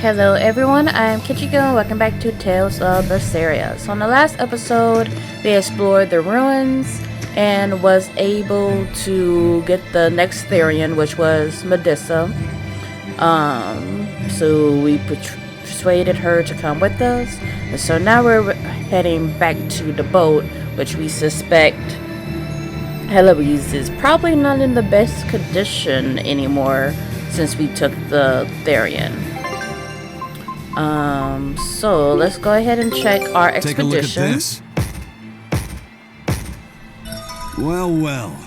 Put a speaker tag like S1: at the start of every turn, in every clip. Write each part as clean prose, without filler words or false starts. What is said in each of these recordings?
S1: Hello everyone, I'm Kichiko and welcome back to Tales of Berseria. So in the last episode, we explored the ruins and was able to get the next Therian, which was Medissa. So we persuaded her to come with us. And so now we're heading back to the boat, which we suspect Heloise is probably not in the best condition anymore since we took the Therian. So let's go ahead and check our expedition.
S2: Take a look at this. Well.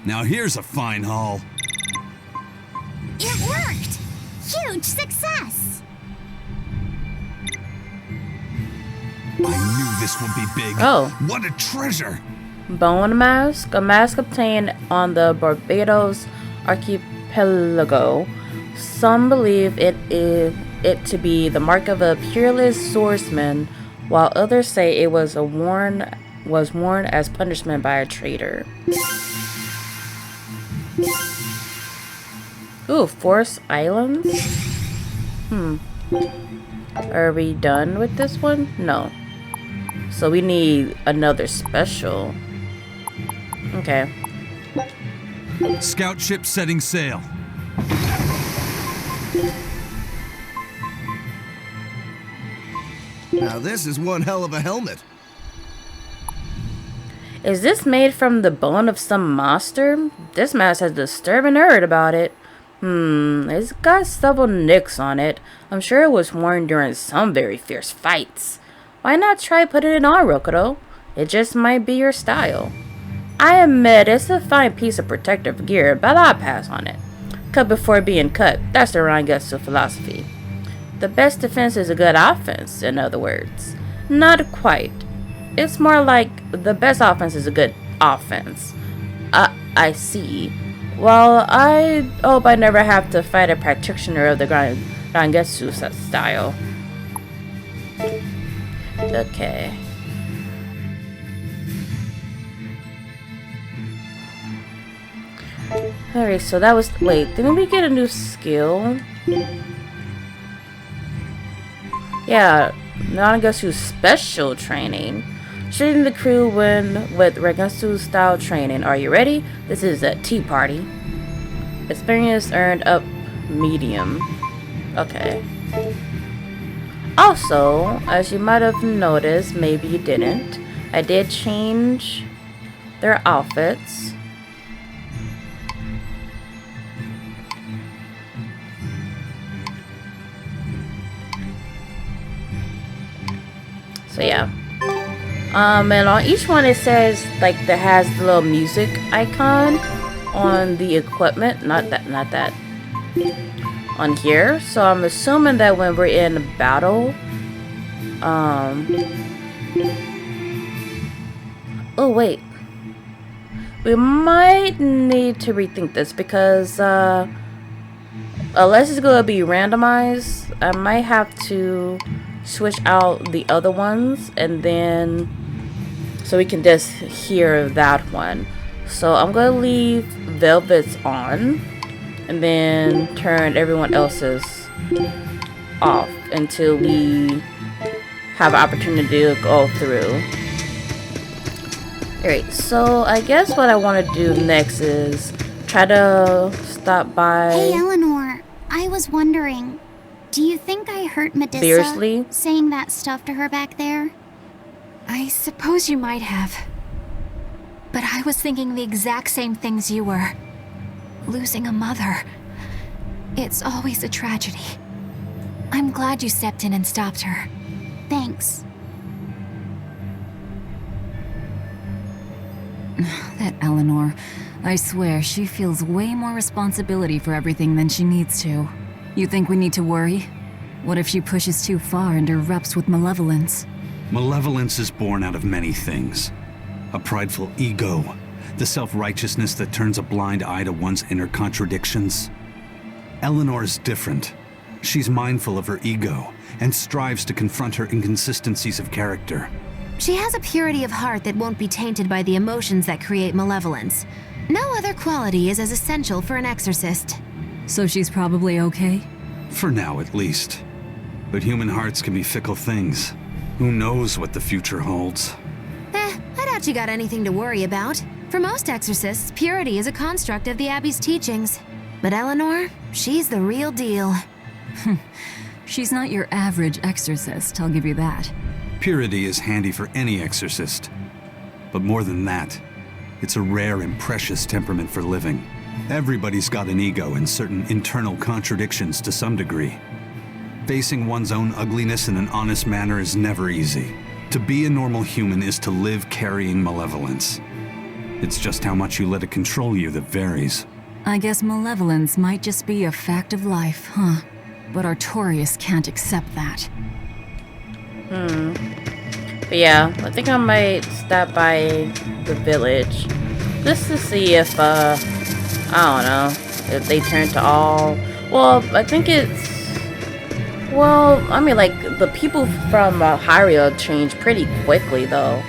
S2: Now here's a fine haul.
S3: It worked! Huge success!
S2: I knew this would be big.
S1: Oh.
S2: What a treasure!
S1: Bone mask, a mask obtained on the Barbados archipelago. Some believe it to be the mark of a peerless swordsman, while others say it was worn as punishment by a traitor. Ooh, Forest Islands? Are we done with this one? No. So we need another special. Okay.
S2: Scout ship setting sail.
S4: Now this is one hell of a helmet.
S1: Is this made from the bone of some monster? This mask has disturbing nerd about it. It's got several nicks on it. I'm sure it was worn during some very fierce fights. Why not try putting it on, Rokudo? It just might be your style. I admit it's a fine piece of protective gear, but I'll pass on it. Cut before being cut. That's the Rangetsu philosophy. The best defense is a good offense, in other words. Not quite. It's more like the best offense is a good offense. I see. Well, I hope I never have to fight a practitioner of the Rangetsu style. Okay. Alright, so that was... Wait, didn't we get a new skill? Yeah, Rangetsu special training. Shooting the crew when with Rangetsu style training. Are you ready? This is a tea party. Experience earned up medium. Okay. Also, as you might have noticed, maybe you didn't, I did change their outfits. So yeah. And on each one it says like that has the little music icon on the equipment, not that on here. So I'm assuming that when we're in battle, oh wait, we might need to rethink this because unless it's gonna be randomized, I might have to switch out the other ones and then so we can just hear that one. So I'm gonna leave Velvet's on and then turn everyone else's off until we have an opportunity to go through. Alright, so I guess what I want to do next is try to stop by...
S3: Hey Eleanor, I was wondering, do you think I hurt Medissa
S1: Fiercely?
S3: saying that stuff to her back there?
S5: I suppose you might have. But I was thinking the exact same things you were. Losing a mother. It's always a tragedy. I'm glad you stepped in and stopped her.
S3: Thanks.
S6: That Eleanor. I swear, she feels way more responsibility for everything than she needs to. You think we need to worry? What if she pushes too far and erupts with malevolence?
S2: Malevolence is born out of many things. A prideful ego, the self-righteousness that turns a blind eye to one's inner contradictions. Eleanor is different. She's mindful of her ego and strives to confront her inconsistencies of character.
S7: She has a purity of heart that won't be tainted by the emotions that create malevolence. No other quality is as essential for an exorcist.
S6: So she's probably okay?
S2: For now, at least. But human hearts can be fickle things. Who knows what the future holds?
S7: I doubt you got anything to worry about. For most exorcists, purity is a construct of the Abbey's teachings. But Eleanor, she's the real deal.
S6: She's not your average exorcist, I'll give you that.
S2: Purity is handy for any exorcist. But more than that, it's a rare and precious temperament for living. Everybody's got an ego and certain internal contradictions to some degree. Facing one's own ugliness in an honest manner is never easy. To be a normal human is to live carrying malevolence. It's just how much you let it control you that varies.
S6: I guess malevolence might just be a fact of life, huh? But Artorias can't accept that.
S1: But yeah, I think I might stop by the village just to see if, I don't know, if they turn to all. Well, I think it's. Well, I mean, like, the people from Hyria change pretty quickly, though.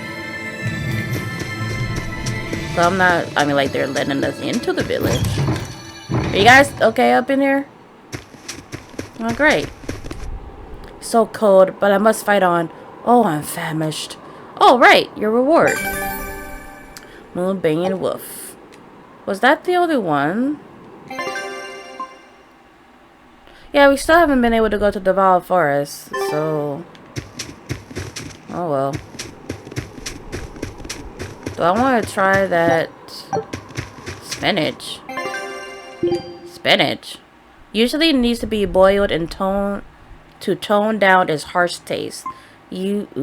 S1: So I'm not. I mean, like, they're letting us into the village. Are you guys okay up in here? Oh, great. So cold, but I must fight on. Oh, I'm famished. Oh, right, your reward. Moonbane Wolf. Was that the only one? Yeah, we still haven't been able to go to the Wild Forest, so... Oh, well. Do I want to try that... spinach? Spinach. Usually it needs to be boiled and to tone down its harsh taste. Used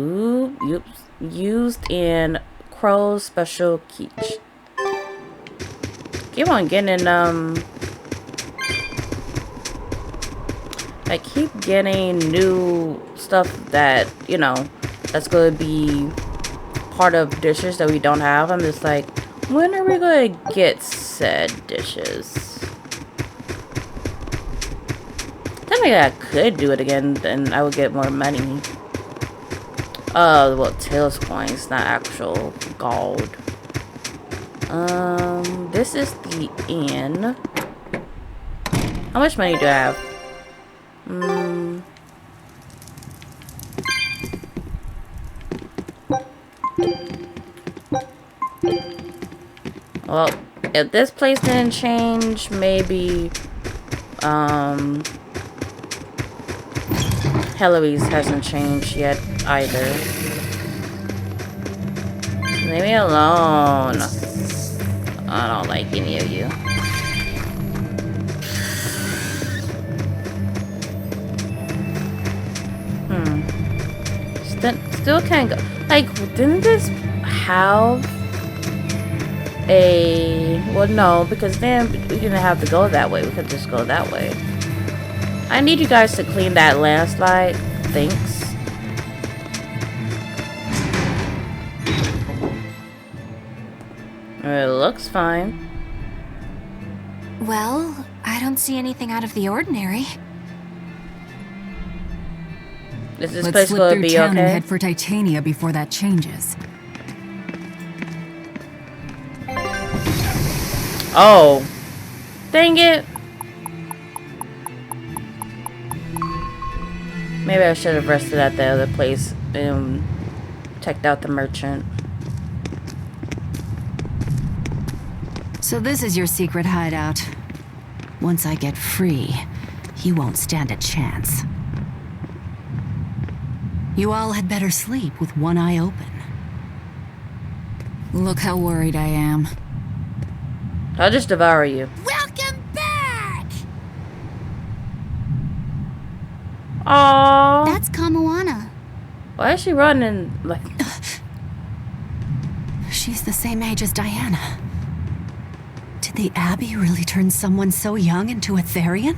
S1: in Crow's special quiche. Keep on getting I keep getting new stuff that, you know, that's going to be part of dishes that we don't have. I'm just like, when are we going to get said dishes? Definitely I could do it again, then I would get more money. Well, Tails coins, not actual gold. This is the inn. How much money do I have? Well, if this place didn't change, maybe, Heloise hasn't changed yet either. Leave me alone. I don't like any of you. Still can't go. Like, didn't this have a... Well, no, because then we didn't have to go that way. We could just go that way. I need you guys to clean that landslide. Thanks. It looks fine.
S5: Well, I don't see anything out of the ordinary.
S1: Is this
S6: Let's
S1: place
S6: slip
S1: going to
S6: through
S1: be
S6: town and
S1: okay?
S6: head for Titania before that changes.
S1: Oh. Dang it. Maybe I should have rested at the other place and checked out the merchant.
S7: So this is your secret hideout. Once I get free, you won't stand a chance. You all had better sleep with one eye open.
S6: Look how worried I am.
S1: I'll just devour you.
S3: Welcome back!
S1: Aww.
S3: That's Kamoana.
S1: Why is she running like...
S7: She's the same age as Diana. Did the Abbey really turn someone so young into a Therian?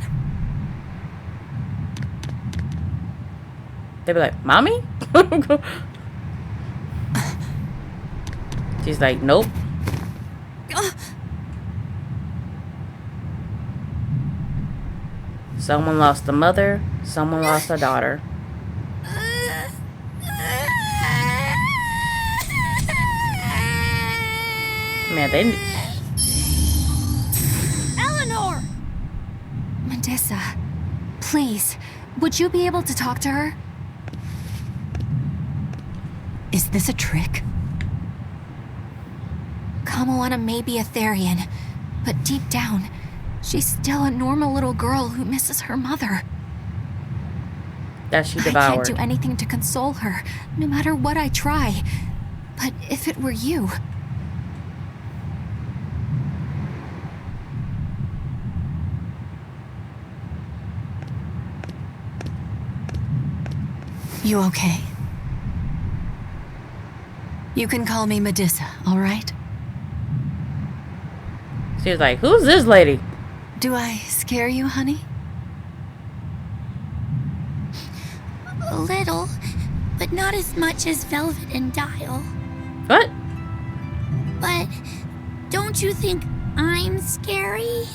S1: They'd be like, Mommy? She's like, nope. Someone lost a mother, someone lost a daughter. Man, they...
S3: Eleanor!
S5: Medissa, please, Would you be able to talk to her?
S6: Is this a trick?
S5: Kamoana may be a Therian, but deep down, she's still a normal little girl who misses her mother.
S1: That she
S5: I
S1: devoured.
S5: can't do anything to console her, no matter what I try. But if it were you...
S6: You okay? You can call me Medissa, all right?
S1: She was like, who's this lady?
S6: Do I scare you, honey?
S3: A little, but not as much as Velvet and Dial.
S1: What?
S3: But don't you think I'm scary?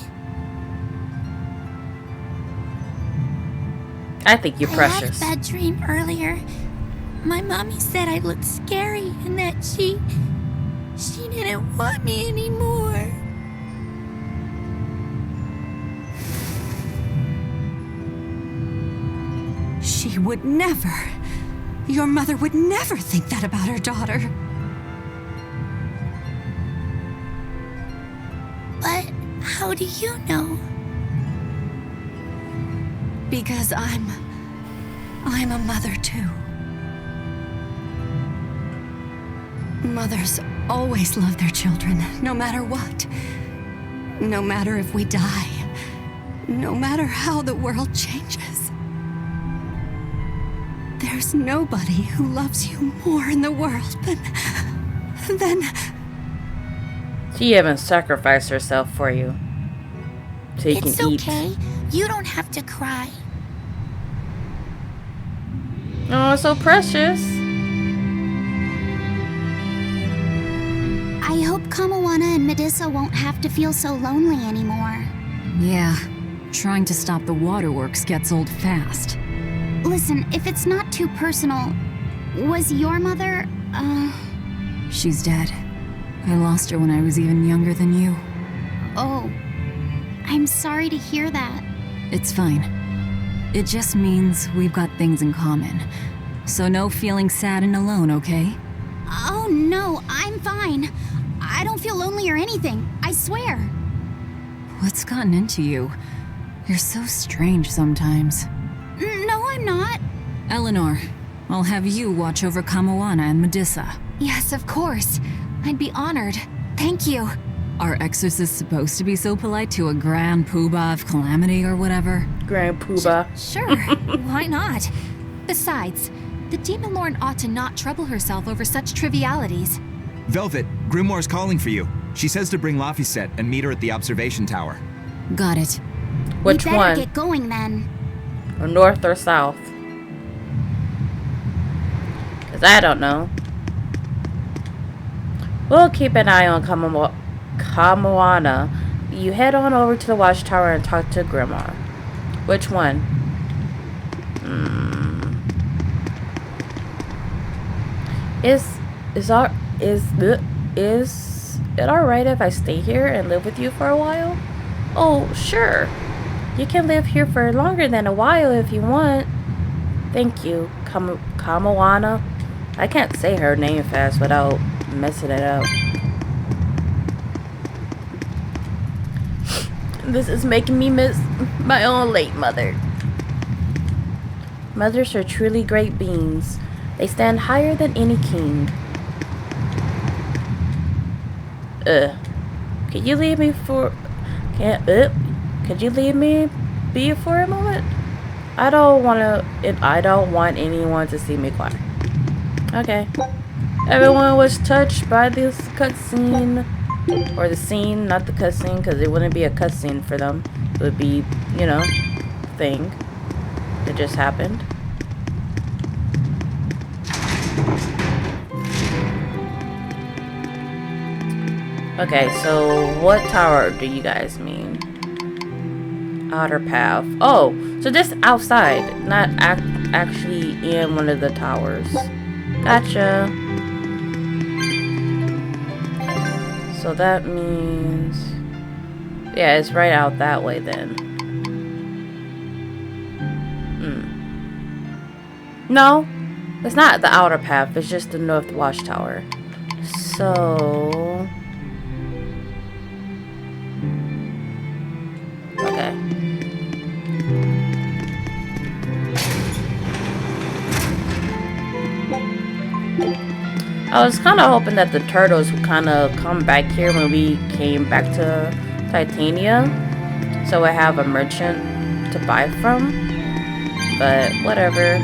S1: I think you're precious.
S3: I had a bad dream earlier. My mommy said I looked scary and that she didn't want me anymore.
S6: She would never. Your mother would never think that about her daughter.
S3: But how do you know?
S6: Because I'm a mother too. Mothers always love their children, no matter what. No matter if we die. No matter how the world changes. There's nobody who loves you more in the world than...
S1: She even sacrificed herself for you. So you
S3: It's
S1: can eat.
S3: okay. You don't have to cry.
S1: Oh, so precious.
S3: I hope Kamoana and Medissa won't have to feel so lonely anymore.
S6: Yeah, trying to stop the waterworks gets old fast.
S3: Listen, if it's not too personal, was your mother,
S6: She's dead. I lost her when I was even younger than you.
S3: Oh, I'm sorry to hear that.
S6: It's fine. It just means we've got things in common. So no feeling sad and alone, okay?
S3: Oh no, I'm fine. I don't feel lonely or anything, I swear.
S6: What's gotten into you? You're so strange sometimes.
S3: No, I'm not.
S6: Eleanor, I'll have you watch over Kamoana and Medissa.
S5: Yes, of course. I'd be honored. Thank you.
S6: Are exorcists supposed to be so polite to a grand poobah of calamity or whatever?
S1: Grand Poobah.
S5: Sure, why not? Besides, the Demon Lord ought to not trouble herself over such trivialities.
S8: Velvet, Grimoire's calling for you. She says to bring Laphicet and meet her at the observation tower.
S6: Got it.
S1: Which
S3: We better
S1: one?
S3: get going then.
S1: Or north or south? Because I don't know. We'll keep an eye on Kamoana. You head on over to the watchtower and talk to Grimoire. Which one? Is it alright if I stay here and live with you for a while? Oh, sure. You can live here for longer than a while if you want. Thank you, Kamoana. I can't say her name fast without messing it up. This is making me miss my own late mother. Mothers are truly great beings. They stand higher than any king. Could you leave me for... Could you leave me be for a moment? I don't want anyone to see me cry. Okay. Everyone was touched by this cutscene. Or the scene, not the cutscene, because it wouldn't be a cutscene for them. It would be, you know, thing that just happened. Okay, so what tower do you guys mean? Outer path. Oh, so this outside, not actually in one of the towers. Gotcha. So that means... yeah, it's right out that way then. No, it's not the outer path. It's just the North Watchtower. So... okay. I was kind of hoping that the turtles would kind of come back here when we came back to Titania, so I have a merchant to buy from, but whatever.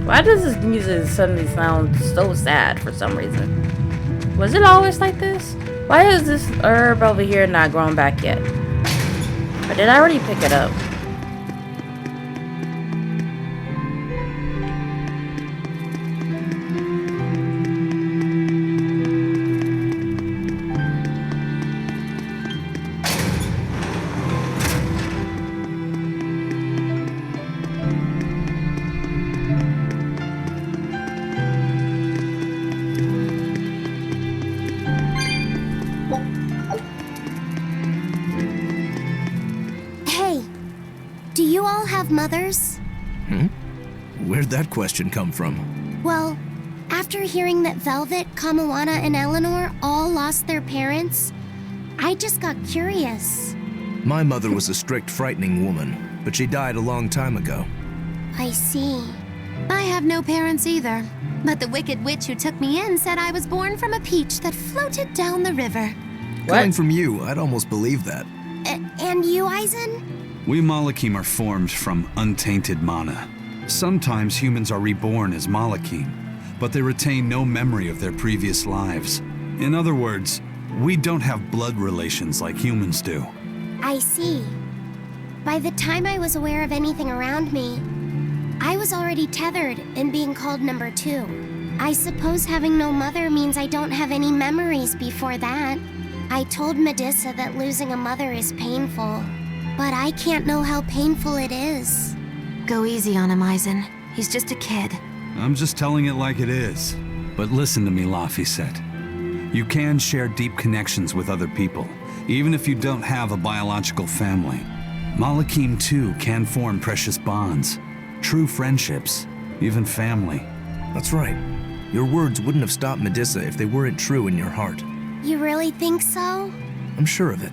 S1: Why does this music suddenly sound so sad for some reason? Was it always like this? Why is this herb over here not grown back yet? Or did I already pick it up?
S3: Do you all have mothers?
S4: Where'd that question come from?
S3: Well, after hearing that Velvet, Kamawana, and Eleanor all lost their parents, I just got curious.
S4: My mother was a strict, frightening woman, but she died a long time ago.
S3: I see.
S7: I have no parents either, but the wicked witch who took me in said I was born from a peach that floated down the river.
S4: Coming from you, I'd almost believe that.
S3: And you, Eisen?
S2: We Malakim are formed from untainted mana. Sometimes humans are reborn as Malakim, but they retain no memory of their previous lives. In other words, we don't have blood relations like humans do.
S3: I see. By the time I was aware of anything around me, I was already tethered and being called number 2. I suppose having no mother means I don't have any memories before that. I told Medissa that losing a mother is painful, but I can't know how painful it is.
S7: Go easy on him, Eisen. He's just a kid.
S2: I'm just telling it like it is. But listen to me, Laphicet. You can share deep connections with other people, even if you don't have a biological family. Malakim, too, can form precious bonds, true friendships, even family.
S4: That's right. Your words wouldn't have stopped Medissa if they weren't true in your heart.
S3: You really think so?
S4: I'm sure of it.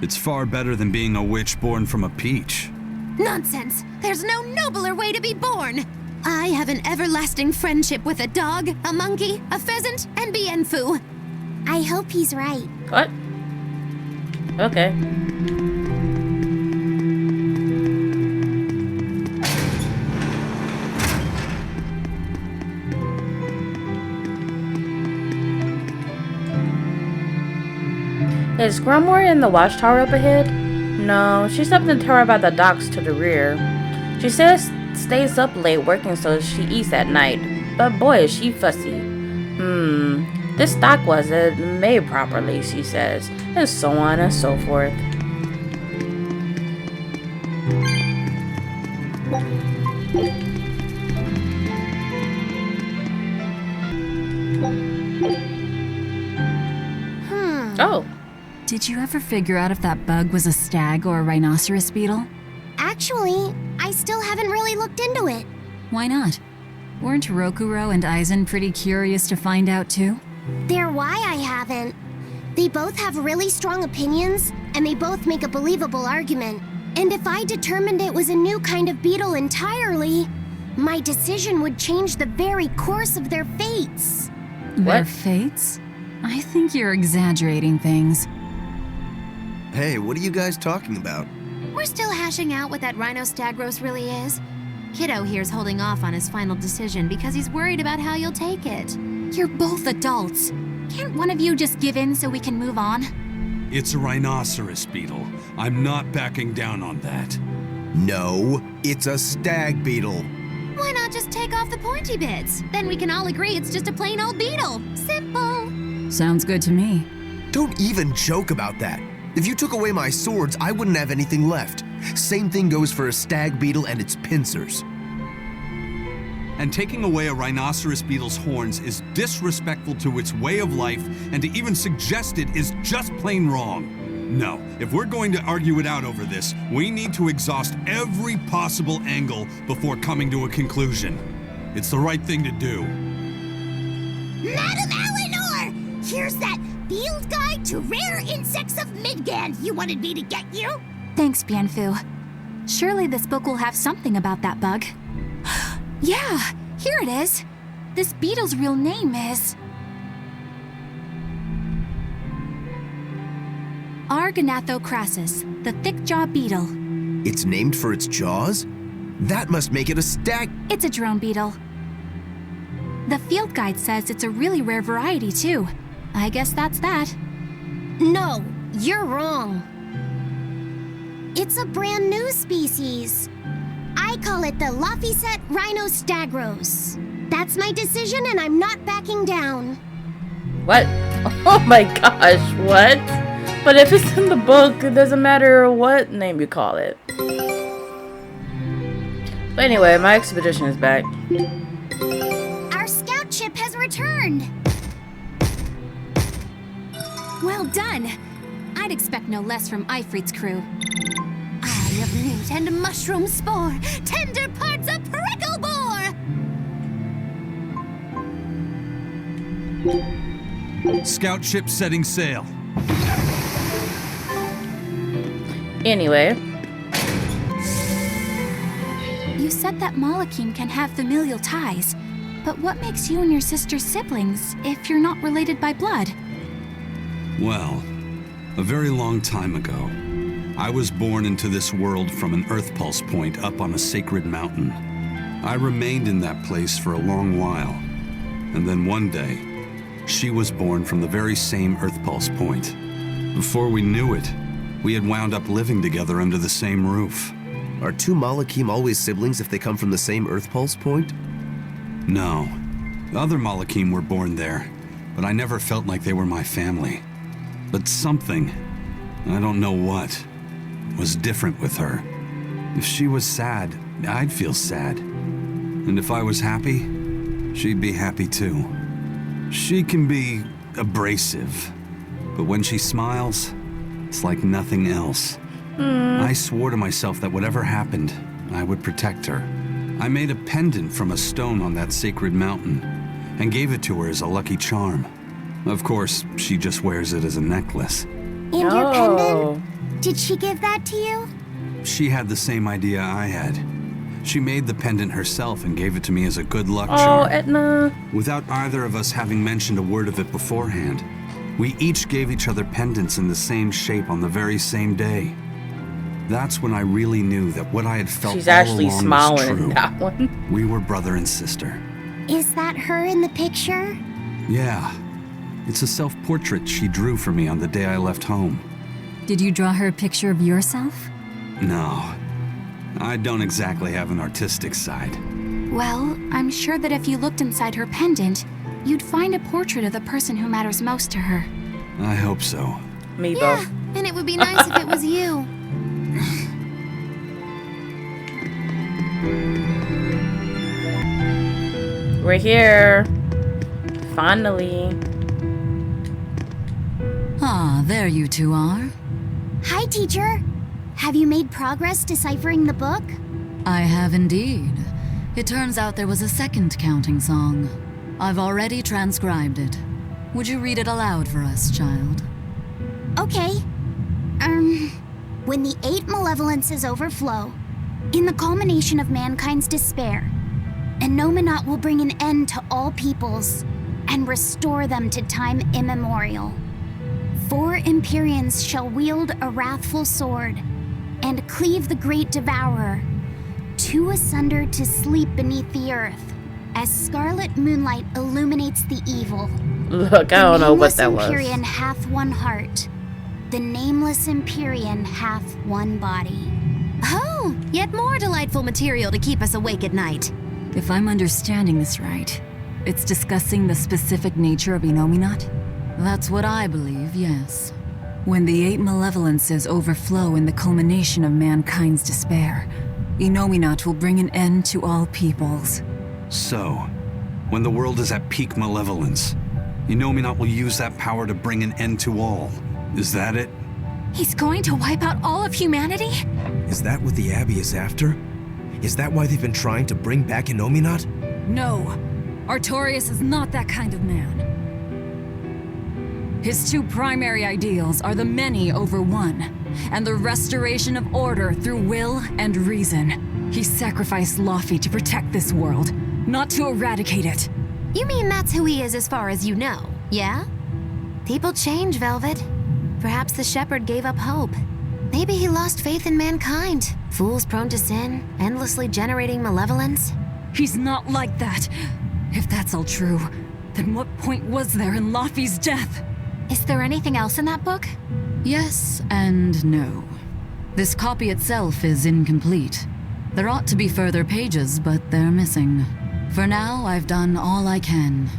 S2: It's far better than being a witch born from a peach.
S7: Nonsense! There's no nobler way to be born! I have an everlasting friendship with a dog, a monkey, a pheasant, and Bienfu.
S3: I hope he's right.
S1: What? Okay. Is Grumore in the watchtower up ahead? No, she's up in the tower by the docks to the rear. She says stays up late working so she eats at night, but boy is she fussy. This stock wasn't made properly, she says, and so on and so forth. Oh.
S6: Did you ever figure out if that bug was a stag or a rhinoceros beetle?
S3: Actually, I still haven't really looked into it.
S6: Why not? Weren't Rokuro and Eisen pretty curious to find out too?
S3: They're why I haven't. They both have really strong opinions, and they both make a believable argument. And if I determined it was a new kind of beetle entirely, my decision would change the very course of their fates.
S6: Their fates? I think you're exaggerating things.
S4: Hey, what are you guys talking about?
S7: We're still hashing out what that Rhino Stagros really is. Kiddo here's holding off on his final decision because he's worried about how you'll take it.
S5: You're both adults. Can't one of you just give in so we can move on?
S2: It's a rhinoceros beetle. I'm not backing down on that.
S4: No, it's a stag beetle.
S7: Why not just take off the pointy bits? Then we can all agree it's just a plain old beetle. Simple.
S6: Sounds good to me.
S4: Don't even joke about that. If you took away my swords, I wouldn't have anything left. Same thing goes for a stag beetle and its pincers.
S2: And taking away a rhinoceros beetle's horns is disrespectful to its way of life, and to even suggest it is just plain wrong. No, if we're going to argue it out over this, we need to exhaust every possible angle before coming to a conclusion. It's the right thing to do.
S3: Madam Eleanor! Here's that field guide to rare insects of Midgand you wanted me to get you.
S5: Thanks, Bienfu. Surely this book will have something about that bug. Yeah, here it is. This beetle's real name is... Argonathocrassus, the thick-jawed beetle.
S4: It's named for its jaws? That must make it a stag...
S5: It's a drone beetle. The field guide says it's a really rare variety, too. I guess that's that.
S3: No, you're wrong. It's a brand new species. I call it the Laphicet rhinostagros. That's my decision and I'm not backing down.
S1: What? Oh my gosh, what? But if it's in the book, it doesn't matter what name you call it. But anyway, my expedition is back.
S3: Our scout ship has returned.
S5: Well done. I'd expect no less from Ifrit's crew.
S3: Eye of newt and mushroom spore, tender parts of prickle boar.
S2: Scout ship setting sail.
S1: Anyway.
S5: You said that Malachim can have familial ties, but what makes you and your sister siblings if you're not related by blood?
S2: Well, a very long time ago, I was born into this world from an Earth Pulse point up on a sacred mountain. I remained in that place for a long while, and then one day, she was born from the very same Earth Pulse point. Before we knew it, we had wound up living together under the same roof.
S4: Are two Malachim always siblings if they come from the same Earth Pulse point?
S2: No. The other Malachim were born there, but I never felt like they were my family. But something, I don't know what, was different with her. If she was sad, I'd feel sad. And if I was happy, she'd be happy too. She can be abrasive, but when she smiles, it's like nothing else. I swore to myself that whatever happened, I would protect her. I made a pendant from a stone on that sacred mountain and gave it to her as a lucky charm. Of course, she just wears it as a necklace.
S3: And your pendant? Did she give that to you?
S2: She had the same idea I had. She made the pendant herself and gave it to me as a good luck
S1: Oh,
S2: charm.
S1: Edna.
S2: Without either of us having mentioned a word of it beforehand, we each gave each other pendants in the same shape on the very same day. That's when I really knew that what I had felt
S1: She's
S2: all
S1: actually
S2: along
S1: smiling
S2: was
S1: in
S2: true.
S1: that one.
S2: We were brother and sister.
S3: Is that her in the picture?
S2: Yeah. It's a self-portrait she drew for me on the day I left home.
S6: Did you draw her a picture of yourself?
S2: No. I don't exactly have an artistic side.
S5: Well, I'm sure that if you looked inside her pendant, you'd find a portrait of the person who matters most to her.
S2: I hope so.
S1: Me
S3: Yeah,
S1: both.
S3: and it would be nice if it was you.
S1: We're here. Finally.
S6: Ah, there you two are.
S3: Hi, teacher. Have you made progress deciphering the book?
S6: I have indeed. It turns out there was a second counting song. I've already transcribed it. Would you read it aloud for us, child?
S3: Okay. When the 8 malevolences overflow, in the culmination of mankind's despair, Enominat will bring an end to all peoples and restore them to time immemorial. 4 Empyreans shall wield a wrathful sword and cleave the great devourer, 2 asunder to sleep beneath the earth, as scarlet moonlight illuminates the evil.
S1: Look, I don't know what that
S3: The
S1: was.
S3: nameless Empyrean hath one heart. The nameless Empyrean hath one body.
S7: Oh, yet more delightful material to keep us awake at night.
S6: If I'm understanding this right, it's discussing the specific nature of Enominat? That's what I believe, yes. When the 8 malevolences overflow in the culmination of mankind's despair, Innominat will bring an end to all peoples.
S2: So, when the world is at peak malevolence, Innominat will use that power to bring an end to all. Is that it?
S5: He's going to wipe out all of humanity?
S4: Is that what the Abbey is after? Is that why they've been trying to bring back Innominat?
S6: No, Artorias is not that kind of man. His 2 primary ideals are the many over one, and the restoration of order through will and reason. He sacrificed Laufey to protect this world, not to eradicate it.
S7: You mean that's who he is as far as you know, yeah? People change, Velvet. Perhaps the shepherd gave up hope. Maybe he lost faith in mankind. Fools prone to sin, endlessly generating malevolence.
S6: He's not like that. If that's all true, then what point was there in Laufey's death?
S5: Is there anything else in that book?
S6: Yes and no. This copy itself is incomplete. There ought to be further pages, but they're missing. For now, I've done all I can.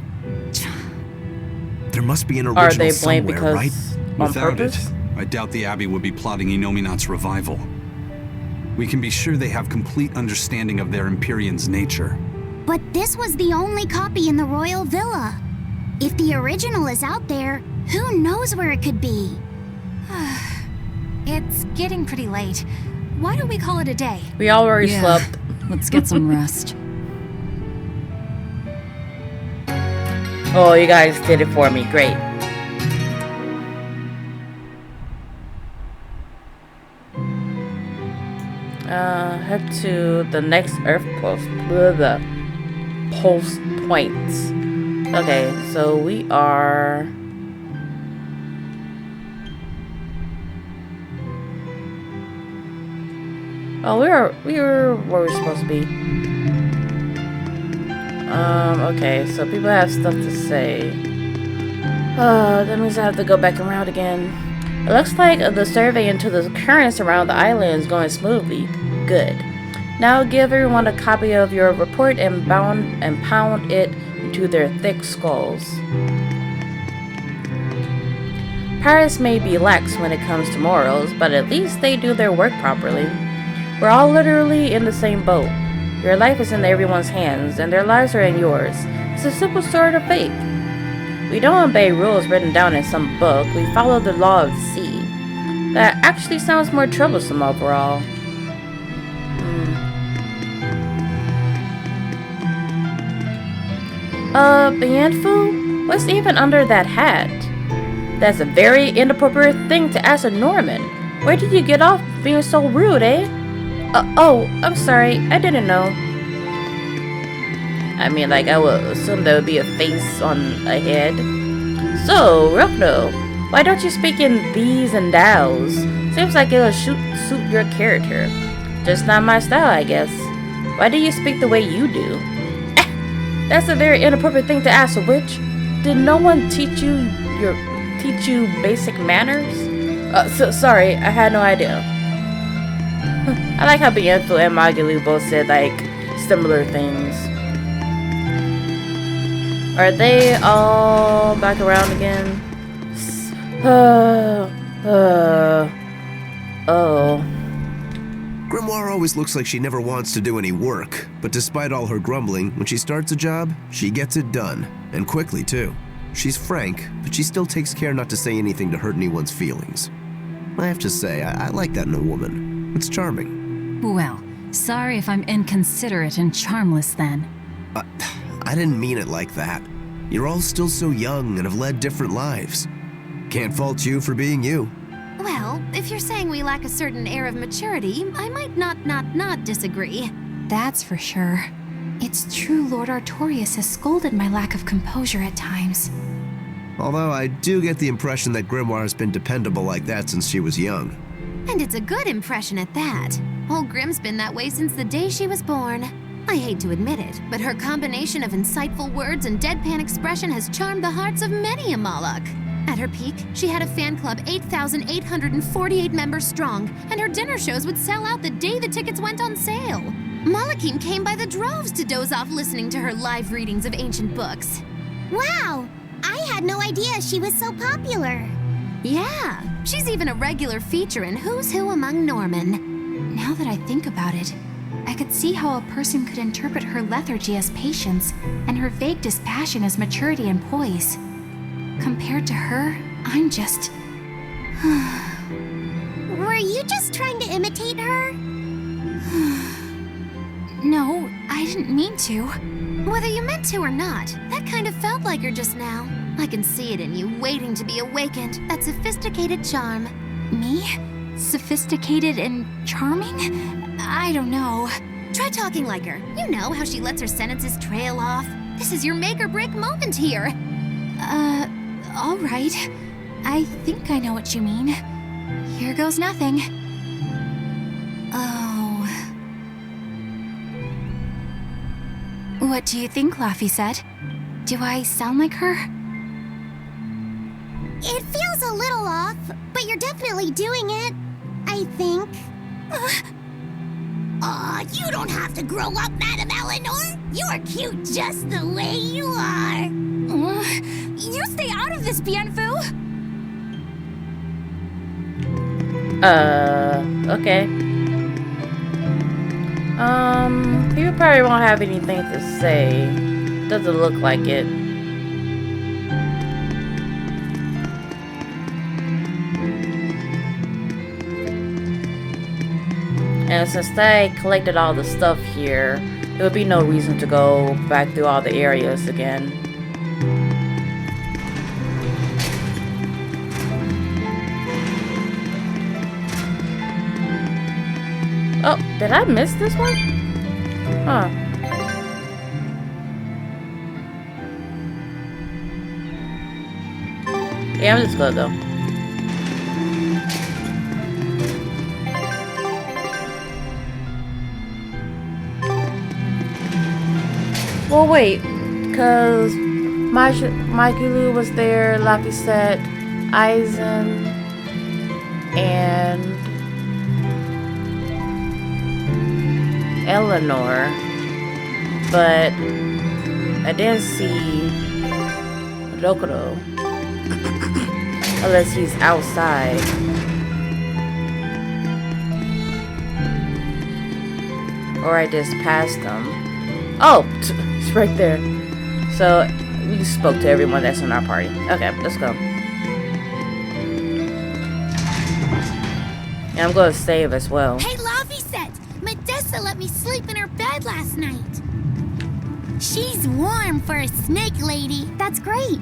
S4: There must be an
S1: Are
S4: original
S1: they blamed
S4: somewhere,
S1: because
S4: right?
S1: on
S2: Without
S1: purpose?
S2: it, I doubt the Abbey would be plotting Innominat's revival. We can be sure they have complete understanding of their Empyrean's nature.
S3: But this was the only copy in the royal villa. If the original is out there, who knows where it could be?
S5: It's getting pretty late. Why don't we call it a day?
S1: We already
S6: Yeah.
S1: slept.
S6: Let's get some rest.
S1: Oh, you guys did it for me. Great. Head to the next Earth post. The post points. Okay, so we are. Oh, we were where we're supposed to be. Okay, so people have stuff to say. That means I have to go back around again. It looks like the survey into the currents around the island is going smoothly. Good. Now give everyone a copy of your report and pound it into their thick skulls. Pirates may be lax when it comes to morals, but at least they do their work properly. We're all literally in the same boat. Your life is in everyone's hands, and their lives are in yours. It's a simple story of fate. We don't obey rules written down in some book. We follow the law of the sea. That actually sounds more troublesome overall. Bienfu? What's even under that hat? That's a very inappropriate thing to ask a Norman. Where did you get off being so rude, eh? Oh, I'm sorry. I didn't know. I mean, like, I would assume there would be a face on a head. So, Rupno, why don't you speak in these and thous? Seems like it'll suit your character. Just not my style, I guess. Why do you speak the way you do? That's a very inappropriate thing to ask a witch. Did no one teach you basic manners? Sorry, I had no idea. I like how Bienfu and Magalu both said, like, similar things. Are they all back around again? Oh.
S4: Grimoire always looks like she never wants to do any work, but despite all her grumbling, when she starts a job, she gets it done, and quickly too. She's frank, but she still takes care not to say anything to hurt anyone's feelings. I have to say, I like that in a woman. It's charming.
S6: Well, sorry if I'm inconsiderate and charmless then.
S4: I didn't mean it like that. You're all still so young and have led different lives. Can't fault you for being you.
S7: Well, if you're saying we lack a certain air of maturity, I might not disagree.
S5: That's for sure. It's true Lord Artorias has scolded my lack of composure at times.
S4: Although I do get the impression that Grimoire has been dependable like that since she was young.
S7: And it's a good impression at that. Old Grim's been that way since the day she was born. I hate to admit it, but her combination of insightful words and deadpan expression has charmed the hearts of many a Moloch. At her peak, she had a fan club 8,848 members strong, and her dinner shows would sell out the day the tickets went on sale. Molochim came by the droves to doze off listening to her live readings of ancient books.
S3: Wow! I had no idea she was so popular.
S7: Yeah, she's even a regular feature in Who's Who Among Norman.
S5: Now that I think about it, I could see how a person could interpret her lethargy as patience and her vague dispassion as maturity and poise. Compared to her, I'm just...
S3: Were you just trying to imitate her?
S5: No, I didn't mean to.
S7: Whether you meant to or not, that kind of felt like her just now. I can see it in you, waiting to be awakened. That sophisticated charm.
S5: Me? Sophisticated and charming? I don't know.
S7: Try talking like her. You know how she lets her sentences trail off. This is your make or break moment here.
S5: All right. I think I know what you mean. Here goes nothing. Oh. What do you think, Laffy said? Do I sound like her?
S3: It feels a little off, but you're definitely doing it. I think. Aw, you don't have to grow up, Madam Eleanor. You're cute just the way you are.
S5: You stay out of this, Bienfu!
S1: Okay. People probably won't have anything to say. Doesn't look like it. And since I collected all the stuff here, there would be no reason to go back through all the areas again. Oh, did I miss this one? Huh. Yeah, I'm just gonna go. Well, wait, because Maikulu was there, Lapisette, Aizen, and Eleanor, but I didn't see Rokuro unless he's outside. Or I just passed him. Oh, it's right there. So we spoke to everyone that's in our party. Okay, let's go. And I'm gonna save as well.
S3: Hey, Lavisette! Medissa let me sleep in her bed last night. She's warm for a snake lady. That's great.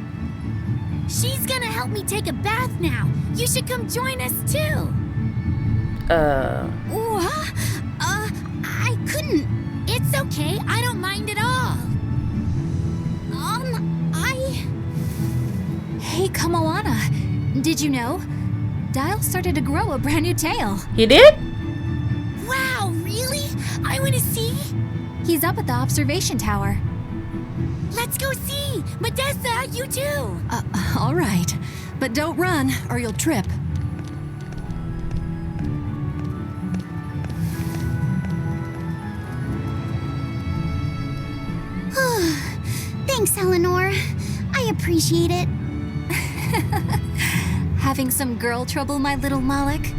S3: She's gonna help me take a bath now. You should come join us too. What? I couldn't. It's okay. I don't mind at all.
S5: Hey, Kamoana. Did you know? Dial started to grow a brand new tail.
S1: He did?
S3: Wow, really? I want to see.
S5: He's up at the observation tower.
S3: Let's go see. Medissa, you too.
S6: All right. But don't run, or you'll trip.
S3: Thanks, Eleanor. I appreciate it.
S5: Having some girl trouble, my little Malik?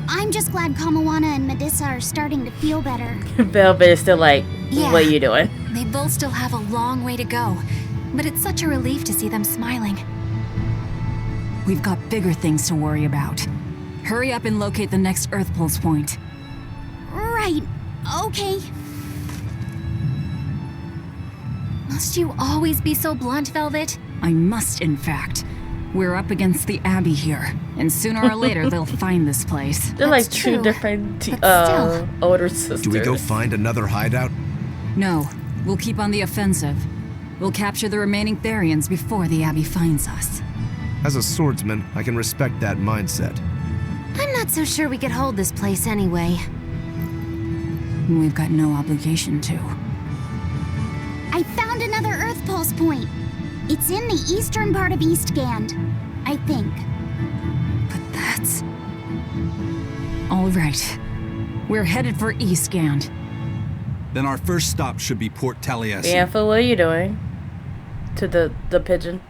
S3: I'm just glad Kamoana and Medissa are starting to feel better.
S1: Velvet is still like,
S5: Yeah.
S1: what are you doing?
S5: They both still have a long way to go, but it's such a relief to see them smiling.
S6: We've got bigger things to worry about. Hurry up and locate the next Earth Pulse point.
S3: Right. Okay.
S5: Must you always be so blunt, Velvet?
S6: I must, in fact. We're up against the Abbey here, and sooner or later they'll find this place.
S1: They're like
S5: That's
S1: two
S5: true,
S1: different
S5: but still.
S1: older sisters.
S4: Do we go find another hideout?
S6: No, we'll keep on the offensive. We'll capture the remaining Therians before the Abbey finds us.
S4: As a swordsman, I can respect that mindset.
S7: I'm not so sure we could hold this place anyway.
S6: We've got no obligation to.
S3: I found another Earth Pulse point. It's in the eastern part of Eastgand, I think.
S6: But that's... All right. We're headed for Eastgand.
S2: Then our first stop should be Port Taliesin.
S1: Bianca, what are you doing? To the pigeon?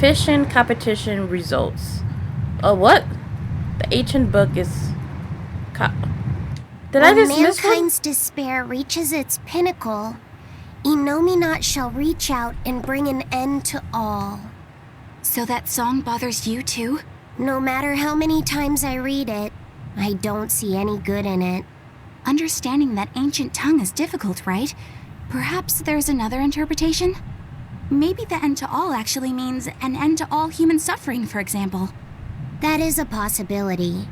S1: Fishing competition results. Oh, what? The ancient book is... Did I
S3: When
S1: just miss one?
S3: mankind's despair reaches its pinnacle, Innominat shall reach out and bring an end to all.
S5: So that song bothers you too?
S3: No matter how many times I read it, I don't see any good in it.
S5: Understanding that ancient tongue is difficult, right? Perhaps there's another interpretation? Maybe the end to all actually means an end to all human suffering, for example.
S3: That is a possibility.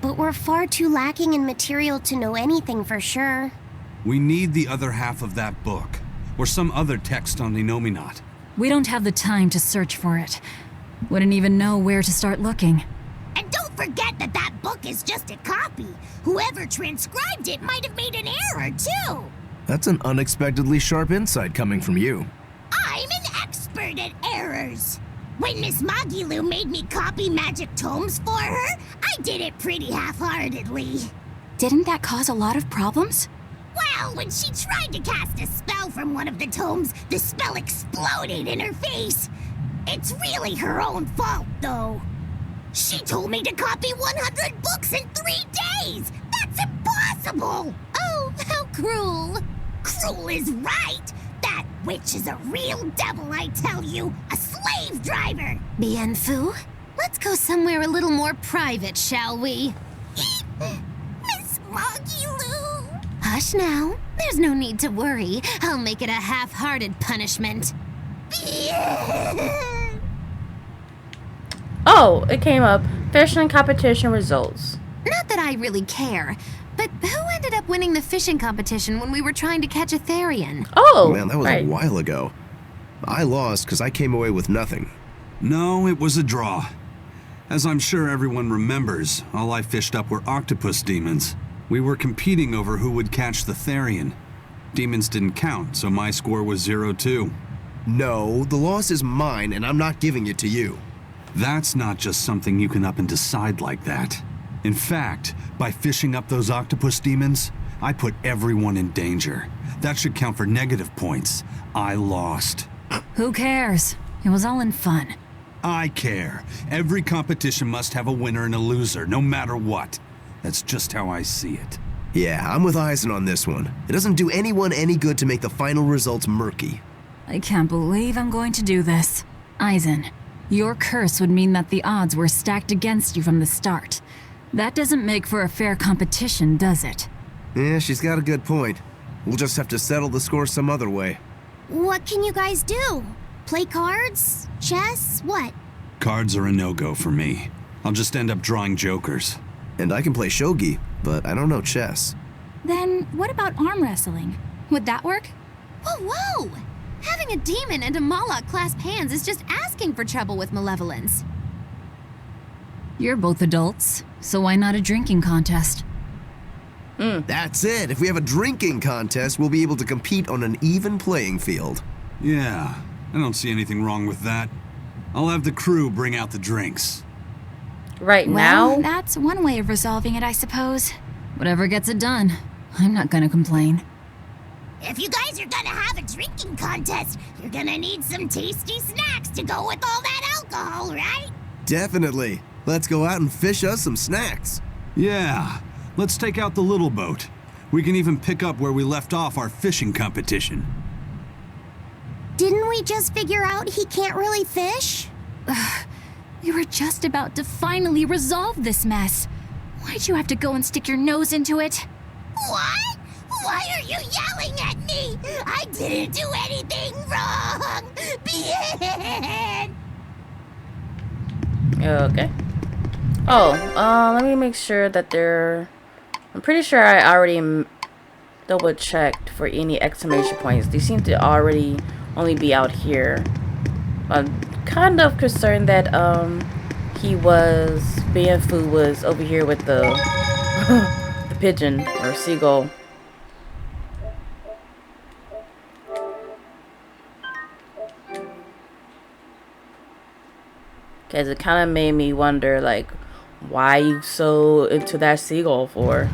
S3: But we're far too lacking in material to know anything for sure.
S2: We need the other half of that book, or some other text on Innominat.
S6: We don't have the time to search for it. Wouldn't even know where to start looking.
S9: And don't forget that that book is just a copy. Whoever transcribed it might have made an error, too.
S4: That's an unexpectedly sharp insight coming from you.
S9: I'm an expert at errors. When Miss Magilu made me copy magic tomes for her, I did it pretty half-heartedly.
S5: Didn't that cause a lot of problems?
S9: Well, when she tried to cast a spell from one of the tomes, the spell exploded in her face. It's really her own fault, though. She told me to copy 100 books in 3 days! That's impossible!
S7: Oh, how cruel!
S9: Cruel is right! That witch is a real devil, I tell you! A slave driver!
S7: Bien Phu, let's go somewhere a little more private, shall we?
S9: Miss Magilu!
S7: Hush now. There's no need to worry. I'll make it a half-hearted punishment.
S1: Oh, it came up. Fishing competition results.
S7: Not that I really care, but who ended up winning the fishing competition when we were trying to catch a Therian?
S1: Oh,
S4: Man, that was
S1: right.
S4: a while ago. I lost because I came away with nothing.
S2: No, it was a draw. As I'm sure everyone remembers, all I fished up were octopus demons. We were competing over who would catch the Therian. Demons didn't count, so my score was 0-2.
S4: No, the loss is mine, and I'm not giving it to you.
S2: That's not just something you can up and decide like that. In fact, by fishing up those octopus demons, I put everyone in danger. That should count for negative points. I lost.
S6: Who cares? It was all in fun.
S2: I care. Every competition must have a winner and a loser, no matter what. That's just how I see it.
S4: Yeah, I'm with Eisen on this one. It doesn't do anyone any good to make the final results murky.
S6: I can't believe I'm going to do this. Eisen, your curse would mean that the odds were stacked against you from the start. That doesn't make for a fair competition, does it?
S4: Yeah, she's got a good point. We'll just have to settle the score some other way.
S3: What can you guys do? Play cards? Chess? What?
S2: Cards are a no-go for me. I'll just end up drawing jokers.
S4: And I can play shogi, but I don't know chess.
S5: Then what about arm wrestling? Would that work?
S7: Whoa, whoa! Having a demon and a Moloch clasp hands is just asking for trouble with malevolence.
S6: You're both adults, so why not a drinking contest?
S4: That's it. If we have a drinking contest, we'll be able to compete on an even playing field.
S2: Yeah, I don't see anything wrong with that. I'll have the crew bring out the drinks.
S1: Right
S5: Well,
S1: now?
S5: that's one way of resolving it, I suppose.
S6: Whatever gets it done. I'm not gonna complain.
S9: If you guys are gonna have a drinking contest, you're gonna need some tasty snacks to go with all that alcohol, right?
S4: Definitely. Let's go out and fish us some snacks.
S2: Yeah, let's take out the little boat. We can even pick up where we left off our fishing competition.
S3: Didn't we just figure out he can't really fish?
S5: We were just about to finally resolve this mess. Why'd you have to go and stick your nose into it?
S9: What? Why are you yelling at me? I didn't do anything wrong! Bien!
S1: Okay. Oh, let me make sure that they're... I'm pretty sure I already double checked for any exclamation points. They seem to already only be out here. I'm kind of concerned that Bien Phu was over here with the the pigeon or seagull. Because it kind of made me wonder, like, why you so into that seagull for?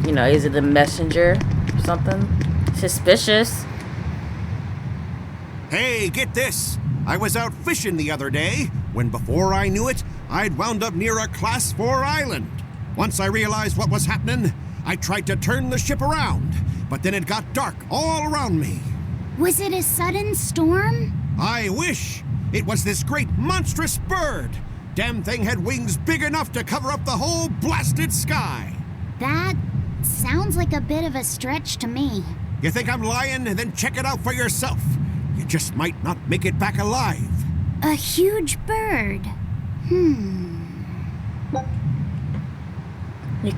S1: You know, is it a messenger or something? Suspicious.
S10: Hey, get this! I was out fishing the other day, when before I knew it, I'd wound up near a Class 4 island. Once I realized what was happening, I tried to turn the ship around, but then it got dark all around me.
S9: Was it a sudden storm?
S10: I wish! It was this great monstrous bird! Damn thing had wings big enough to cover up the whole blasted sky!
S9: That sounds like a bit of a stretch to me.
S10: You think I'm lying? Then check it out for yourself. You just might not make it back alive.
S9: A huge bird.
S1: You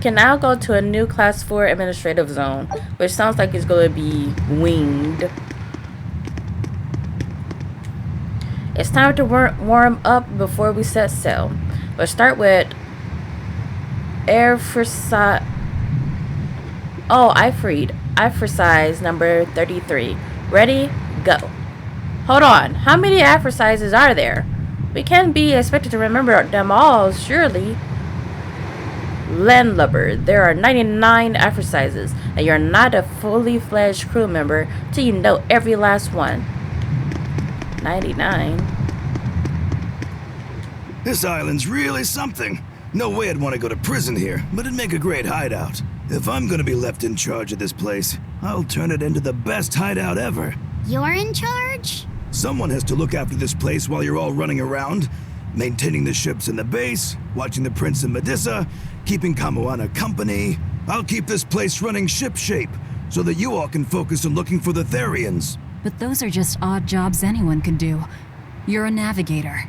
S1: can now go to a new Class 4 administrative zone, which sounds like it's going to be winged. It's time to warm up before we set sail. Let's start with Airforsize. Oh, Airforsize number 33. Ready? Go. Hold on. How many Airforsizes are there? We can't be expected to remember them all, surely. Landlubber, there are 99 Airforsizes, and you're not a fully fledged crew member till you know every last one. 99.
S11: This island's really something. No way I'd want to go to prison here, but it'd make a great hideout. If I'm gonna be left in charge of this place, I'll turn it into the best hideout ever.
S9: You're in charge?
S11: Someone has to look after this place while you're all running around, maintaining the ships in the base, watching the Prince and Medissa, keeping Kamoana company. I'll keep this place running ship-shape, so that you all can focus on looking for the Therians.
S6: But those are just odd jobs anyone can do. You're a navigator.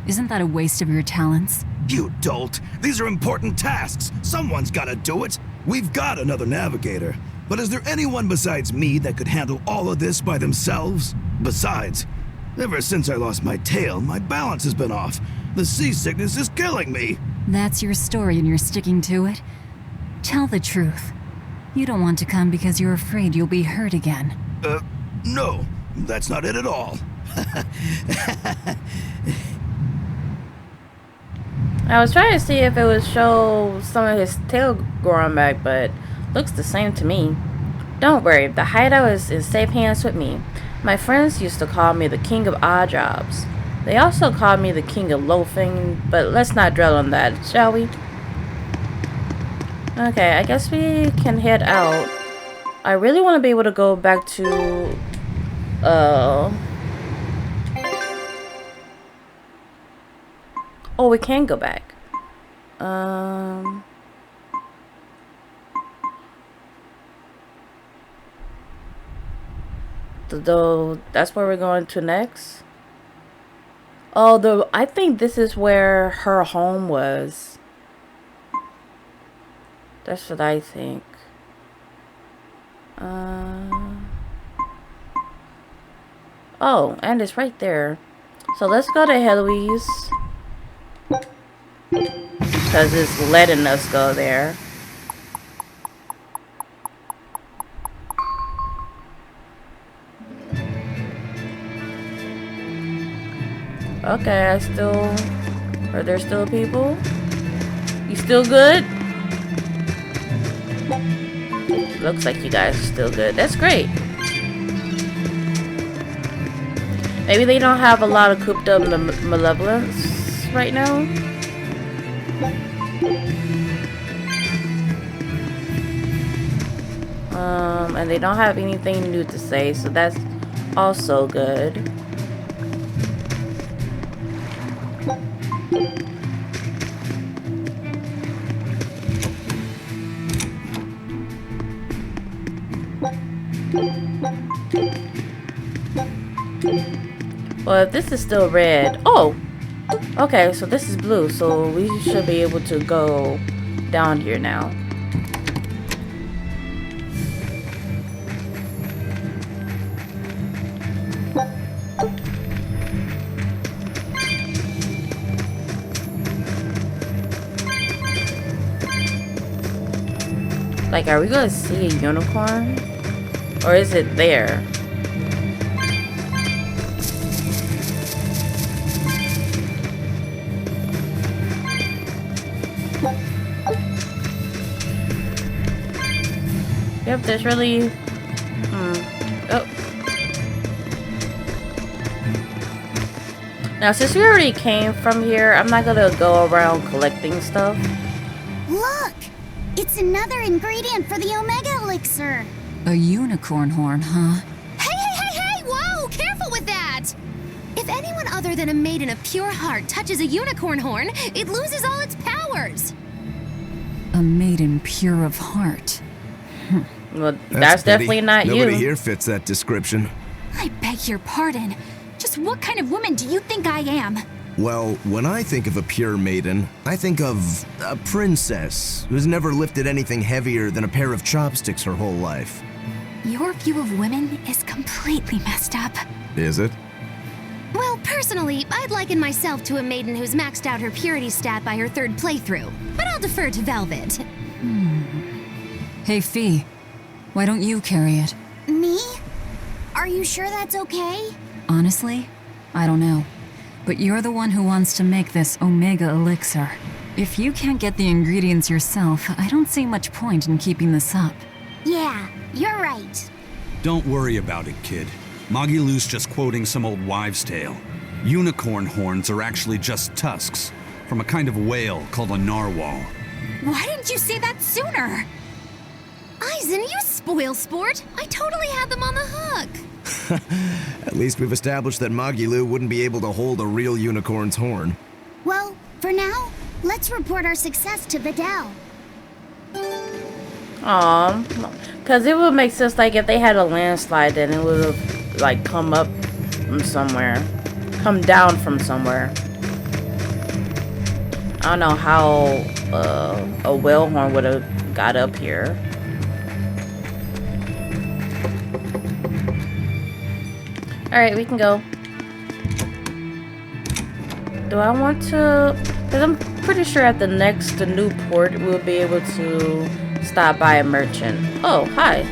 S6: Isn't that a waste of your talents?
S11: You dolt! These are important tasks! Someone's gotta do it! We've got another navigator, but is there anyone besides me that could handle all of this by themselves? Besides, ever since I lost my tail, my balance has been off. The seasickness is killing me!
S6: That's your story and you're sticking to it? Tell the truth. You don't want to come because you're afraid you'll be hurt again.
S11: No, that's not it at all.
S1: I was trying to see if it would show some of his tail growing back, but looks the same to me. Don't worry, the hideout is in safe hands with me. My friends used to call me the king of odd jobs. They also called me the king of loafing, but let's not dwell on that, shall we? Okay, I guess we can head out. I really want to be able to go back to... Oh, we can go back. That's where we're going to next. Oh, I think this is where her home was. That's what I think. Oh, and it's right there. So let's go to Heloise. Because it's letting us go there. Okay, are there still people? You still good? Looks like you guys are still good. That's great. Maybe they don't have a lot of cooped up malevolence right now. And they don't have anything new to say, so that's also good. Well, if this is still red... Oh! Okay, so this is blue, so we should be able to go down here now. Like, are we gonna see a unicorn? Or is it there? Yep, there's really... Oh. Now, since we already came from here, I'm not gonna go around collecting stuff.
S3: Look! It's another ingredient for the Omega Elixir.
S6: A unicorn horn, huh?
S7: Hey! Whoa! Careful with that! If anyone other than a maiden of pure heart touches a unicorn horn, it loses all its powers.
S6: A maiden pure of heart.
S1: Well, that's definitely not
S4: Nobody
S1: you.
S4: here fits that description.
S5: I beg your pardon. Just what kind of woman do you think I am?
S4: Well, when I think of a pure maiden, I think of a princess who's never lifted anything heavier than a pair of chopsticks her whole life.
S5: Your view of women is completely messed up.
S4: Is it?
S7: Well, personally, I'd liken myself to a maiden who's maxed out her purity stat by her third playthrough. But I'll defer to Velvet.
S6: Hey, Fee. Why don't you carry it?
S3: Me? Are you sure that's okay?
S6: Honestly, I don't know. But you're the one who wants to make this Omega Elixir. If you can't get the ingredients yourself, I don't see much point in keeping this up.
S3: Yeah, you're right.
S2: Don't worry about it, kid. Magilou's just quoting some old wives' tale. Unicorn horns are actually just tusks from a kind of whale called a narwhal.
S5: Why didn't you say that sooner?
S7: Eisen, you spoil sport! I totally had them on the hook!
S4: At least we've established that Magilou wouldn't be able to hold a real unicorn's horn.
S3: Well, for now, let's report our success to Vidal.
S1: Because it would make sense, like, if they had a landslide, then it would have, like, come up from somewhere. Come down from somewhere. I don't know how a whale horn would have got up here. Alright, we can go. Do I want to... Because I'm pretty sure at the new port, we'll be able to stop by a merchant. Oh, hi.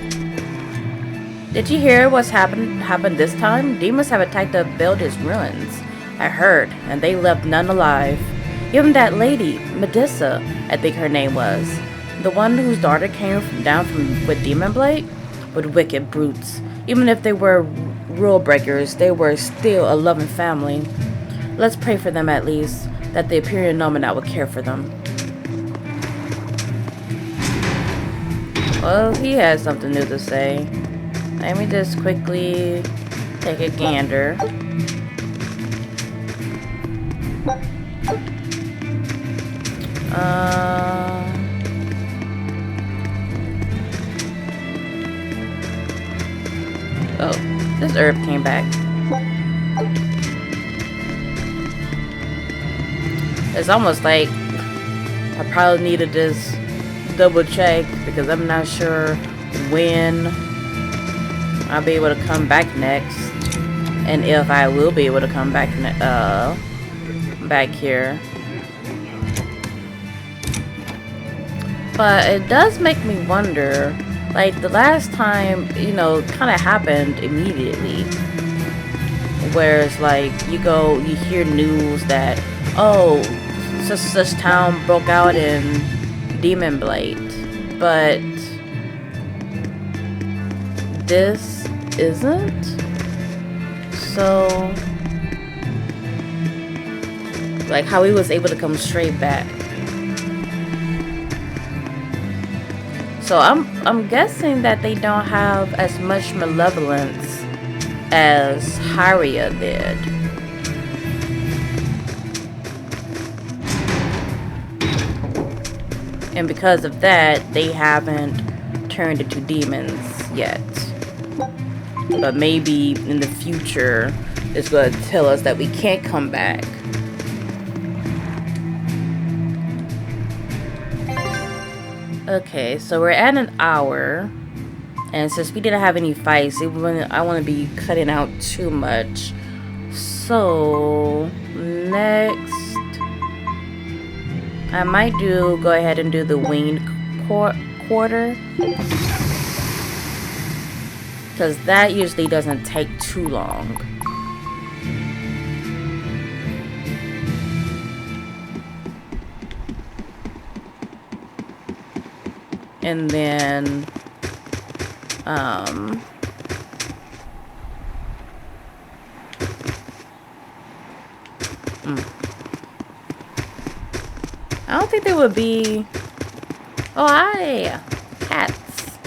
S1: Did you hear what's happened this time? Demons have attacked the Beldish ruins. I heard, and they left none alive. Even that lady, Medissa, I think her name was. The one whose daughter came down with Demon Blade? With wicked brutes. Even if they were rule breakers, they were still a loving family. Let's pray for them at least, that the Imperial Nominat will care for them. Well, he has something new to say. Let me just quickly take a gander. Oh, this herb came back. It's almost like I probably need to just double check because I'm not sure when I'll be able to come back next, and if I will be able to come back back here. But it does make me wonder, like the last time, you know, kind of happened immediately. Whereas like you hear news that, oh, such town broke out in Demon Blade, but this isn't. So like how he was able to come straight back. So I'm guessing that they don't have as much malevolence as Haria did. And because of that, they haven't turned into demons yet. But maybe in the future, it's going to tell us that we can't come back. Okay, so we're at an hour. And since we didn't have any fights, I want to be cutting out too much. So, next... I might go ahead and do the winged quarter. Because that usually doesn't take too long. And then... I don't think they would be... Oh, hi! Cats.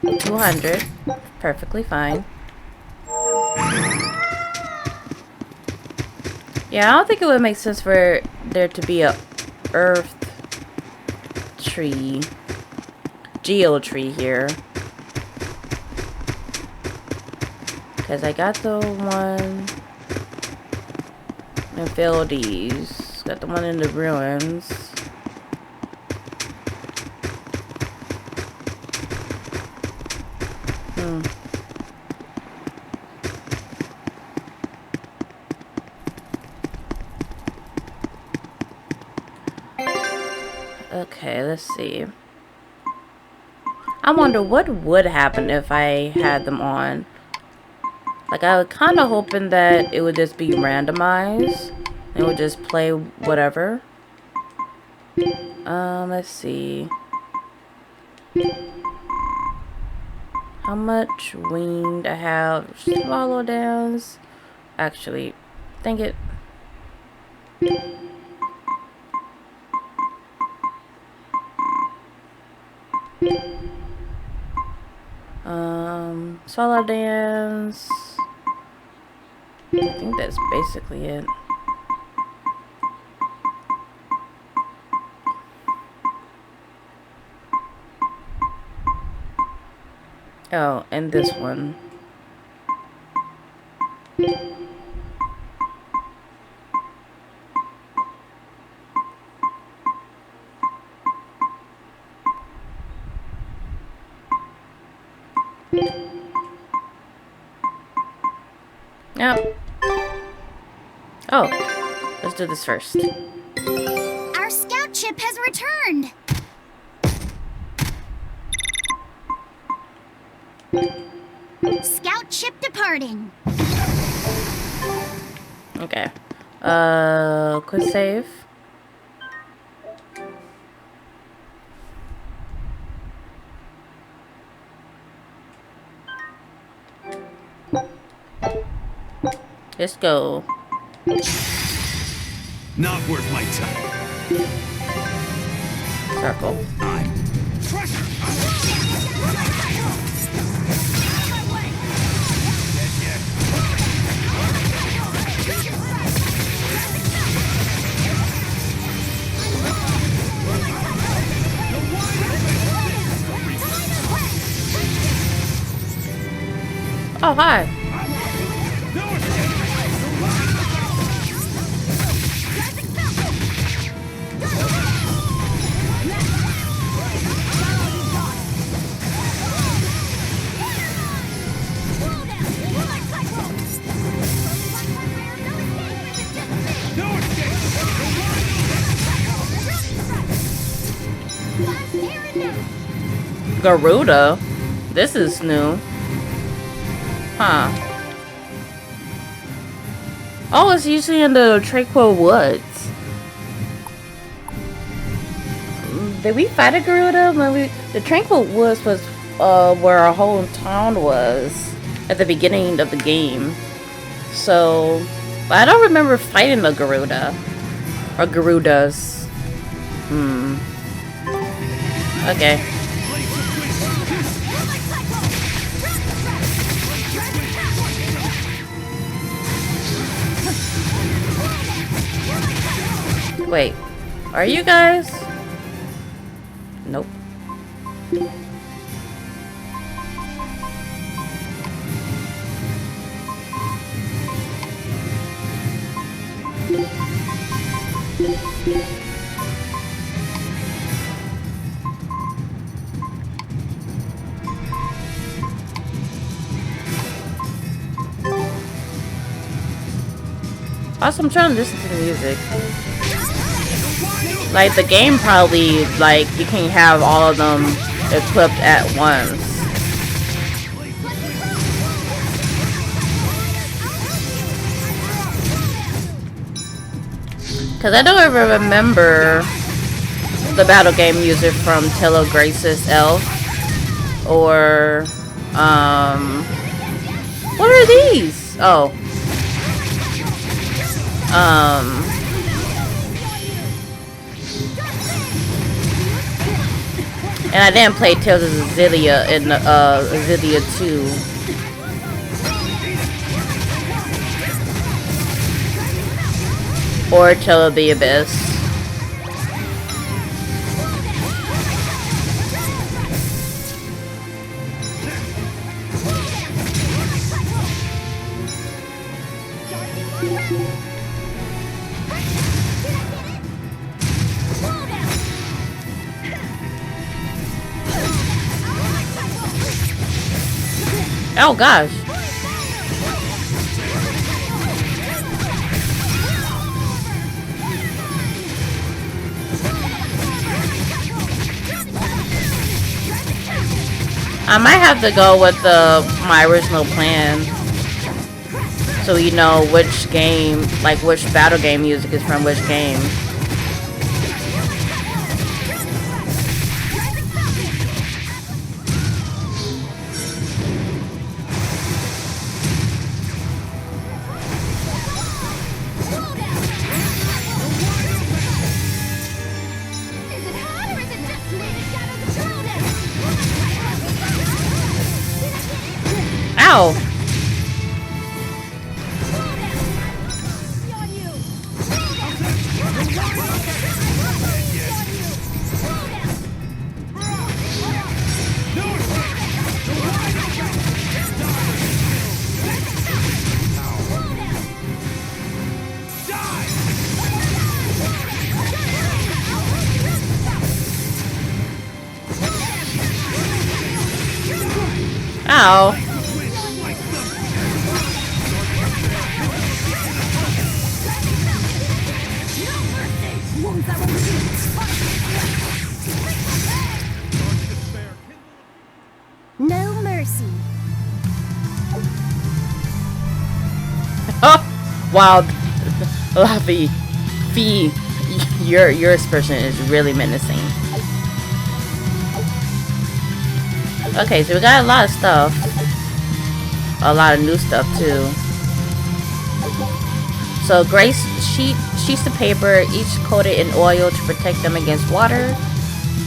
S1: 200. Perfectly fine. Yeah, I don't think it would make sense for there to be a earth tree, geo tree here. Because I got the one in Fieldies, got the one in the ruins. Okay, let's see. I wonder what would happen if I had them on. Like, I was kind of hoping that it would just be randomized. It would just play whatever. Let's see. How much winged I have? Swallow downs. Actually, dang it. Swallow dance. I think that's basically it. Oh, and this one. Yep. Oh, let's do this first.
S3: Our scout ship has returned. Scout ship departing.
S1: Okay. Quick save. Let's go.
S2: Not worth my time.
S1: Circle. Oh, hi. Garuda? This is new. Huh. Oh, it's usually in the Tranquil Woods. Did we fight a Garuda? The Tranquil Woods was where our whole town was at the beginning of the game. So, but I don't remember fighting a Garuda. Or Garudas. Okay. Wait, are you guys? Nope. Also, I'm trying to listen to the music. Like, the game probably, like, you can have all of them equipped at once. Because I don't ever remember the battle game music from Tale Grace's Elf. Or, what are these? Oh. And I didn't play Tales of Xillia in Xillia 2. Or Tale of the Abyss. Oh gosh. I might have to go with my original plan, so you know which game, like which battle game music is from which game. Ow! Ow.
S3: No mercy.
S1: Oh, wow. Laffy, Fee, your expression is really menacing. Okay, so we got a lot of stuff. A lot of new stuff too. So gray sheets of paper, each coated in oil to protect them against water.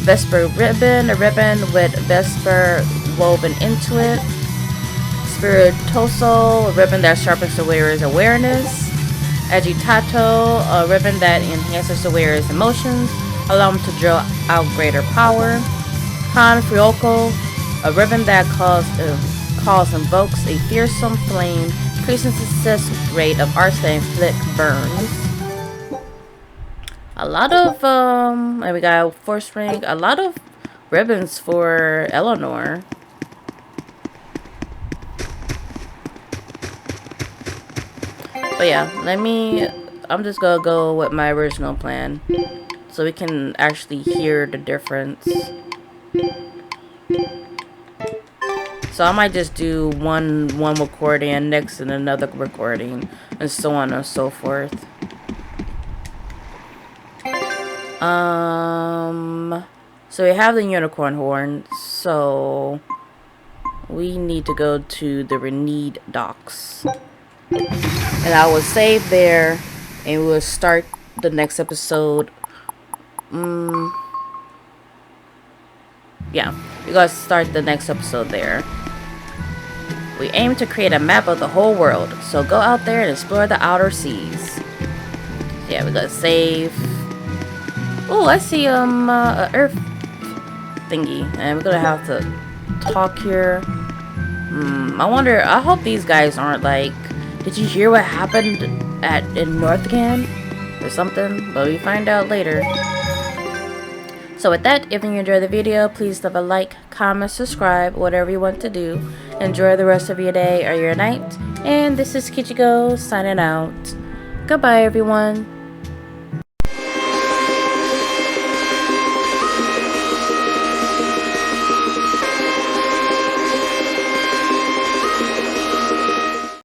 S1: Vesper ribbon, a ribbon with Vesper woven into it. Spiritoso, a ribbon that sharpens the wearer's awareness. Agitato, a ribbon that enhances the wearer's emotions, allowing them to draw out greater power. Confioco, a ribbon that invokes a fearsome flame, increasing the success rate of arson and inflict burns. A lot of and we got a force ring, a lot of ribbons for Eleanor. But yeah, I'm just gonna go with my original plan so we can actually hear the difference. So I might just do one recording and next and another recording and so on and so forth. So we have the unicorn horn, so we need to go to the Renede docks. And I will save there and we'll start the next episode. Yeah, we're gonna start the next episode there. We aim to create a map of the whole world, so go out there and explore the outer seas. Yeah, we're gonna save. Oh, I see a earth thingy, and we're gonna have to talk here. I wonder. I hope these guys aren't like, did you hear what happened in Northgard or something? But we find out later. So with that, if you enjoyed the video, please leave a like, comment, subscribe, whatever you want to do. Enjoy the rest of your day or your night. And this is Kichigo signing out. Goodbye, everyone.